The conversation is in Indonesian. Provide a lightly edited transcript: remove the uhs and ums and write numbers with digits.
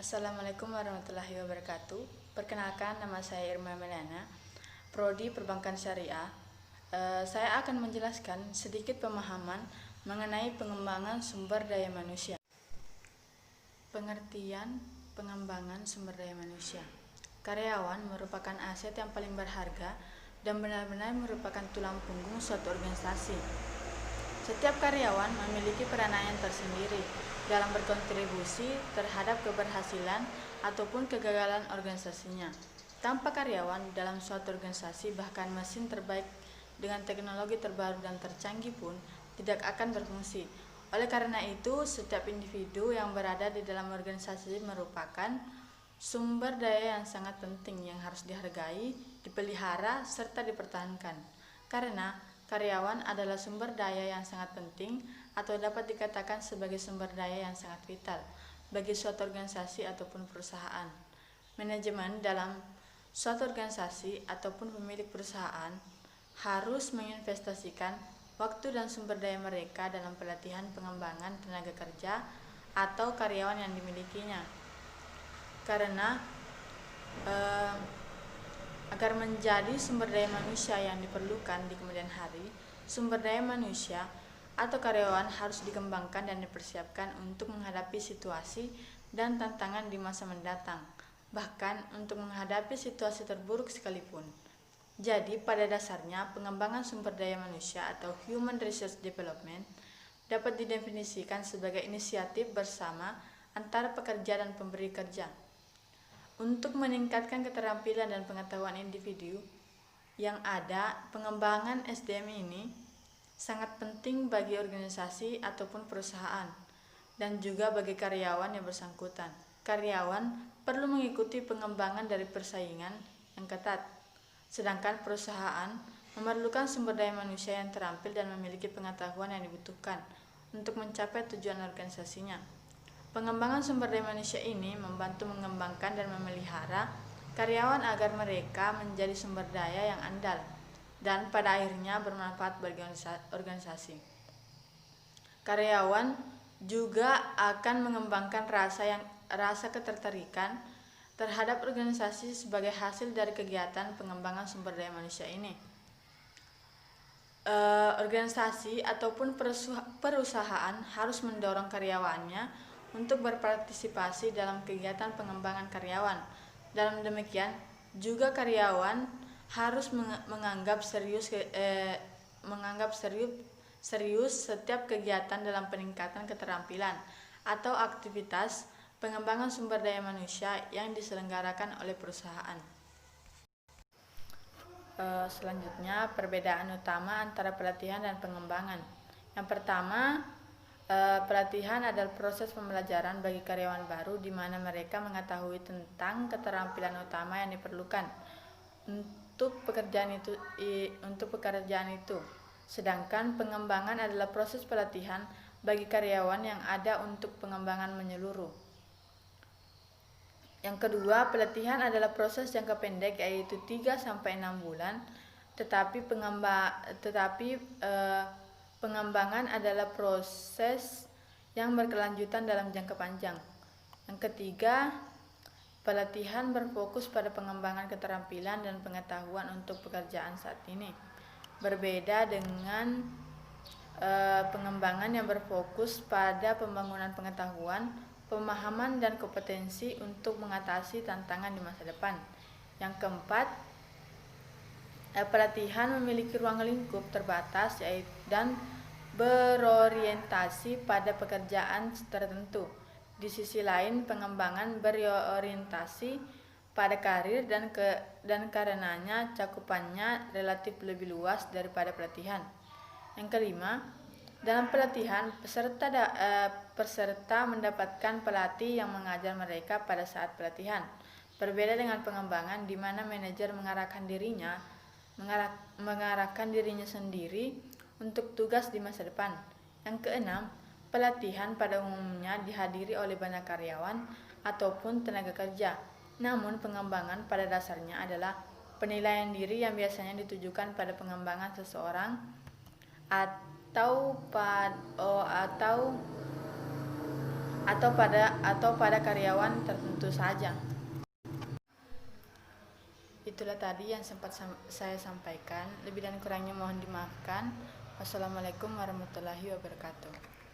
Assalamualaikum warahmatullahi wabarakatuh. Perkenalkan, nama saya Irma Melana, Prodi Perbankan Syariah. Saya akan menjelaskan sedikit pemahaman mengenai pengembangan sumber daya manusia. Pengertian pengembangan sumber daya manusia. Karyawan merupakan aset yang paling berharga dan benar-benar merupakan tulang punggung suatu organisasi. Setiap karyawan memiliki peranan tersendiri dalam berkontribusi terhadap keberhasilan ataupun kegagalan organisasinya. Tanpa karyawan dalam suatu organisasi, bahkan mesin terbaik dengan teknologi terbaru dan tercanggih pun tidak akan berfungsi. Oleh karena itu, setiap individu yang berada di dalam organisasi merupakan sumber daya yang sangat penting yang harus dihargai, dipelihara, serta dipertahankan. Karena karyawan adalah sumber daya yang sangat penting atau dapat dikatakan sebagai sumber daya yang sangat vital bagi suatu organisasi ataupun perusahaan. Manajemen dalam suatu organisasi ataupun pemilik perusahaan harus menginvestasikan waktu dan sumber daya mereka dalam pelatihan pengembangan tenaga kerja atau karyawan yang dimilikinya. Karena agar menjadi sumber daya manusia yang diperlukan di kemudian hari, sumber daya manusia atau karyawan harus dikembangkan dan dipersiapkan untuk menghadapi situasi dan tantangan di masa mendatang, bahkan untuk menghadapi situasi terburuk sekalipun. Jadi, pada dasarnya, pengembangan sumber daya manusia atau Human Resource Development dapat didefinisikan sebagai inisiatif bersama antara pekerja dan pemberi kerja untuk meningkatkan keterampilan dan pengetahuan individu yang ada. Pengembangan SDM ini sangat penting bagi organisasi ataupun perusahaan dan juga bagi karyawan yang bersangkutan. Karyawan perlu mengikuti pengembangan dari persaingan yang ketat, sedangkan perusahaan memerlukan sumber daya manusia yang terampil dan memiliki pengetahuan yang dibutuhkan untuk mencapai tujuan organisasinya. Pengembangan sumber daya manusia ini membantu mengembangkan dan memelihara karyawan agar mereka menjadi sumber daya yang andal dan pada akhirnya bermanfaat bagi organisasi. Karyawan juga akan mengembangkan rasa ketertarikan terhadap organisasi sebagai hasil dari kegiatan pengembangan sumber daya manusia ini. Organisasi ataupun perusahaan harus mendorong karyawannya untuk berpartisipasi dalam kegiatan pengembangan karyawan. Dalam demikian, juga karyawan harus menganggap serius setiap kegiatan dalam peningkatan keterampilan atau aktivitas pengembangan sumber daya manusia yang diselenggarakan oleh perusahaan. Selanjutnya, perbedaan utama antara pelatihan dan pengembangan. Yang pertama, pelatihan adalah proses pembelajaran bagi karyawan baru di mana mereka mengetahui tentang keterampilan utama yang diperlukan untuk pekerjaan itu. Sedangkan pengembangan adalah proses pelatihan bagi karyawan yang ada untuk pengembangan menyeluruh. Yang kedua, pelatihan adalah proses jangka pendek yaitu 3-6 bulan, tetapi pengembangan adalah proses yang berkelanjutan dalam jangka panjang. Yang ketiga, pelatihan berfokus pada pengembangan keterampilan dan pengetahuan untuk pekerjaan saat ini. Berbeda dengan pengembangan yang berfokus pada pembangunan pengetahuan, pemahaman dan kompetensi untuk mengatasi tantangan di masa depan. Yang keempat, pelatihan memiliki ruang lingkup terbatas dan berorientasi pada pekerjaan tertentu. Di sisi lain, pengembangan berorientasi pada karir dan karenanya cakupannya relatif lebih luas daripada pelatihan. Yang kelima, dalam pelatihan peserta mendapatkan pelatih yang mengajar mereka pada saat pelatihan. Berbeda dengan pengembangan di mana manajer mengarahkan dirinya sendiri untuk tugas di masa depan. Yang keenam, pelatihan pada umumnya dihadiri oleh banyak karyawan ataupun tenaga kerja. Namun pengembangan pada dasarnya adalah penilaian diri yang biasanya ditujukan pada pengembangan seseorang atau atau pada karyawan tertentu saja. Itulah tadi yang sempat saya sampaikan. Lebih dan kurangnya mohon dimaafkan. Wassalamualaikum warahmatullahi wabarakatuh.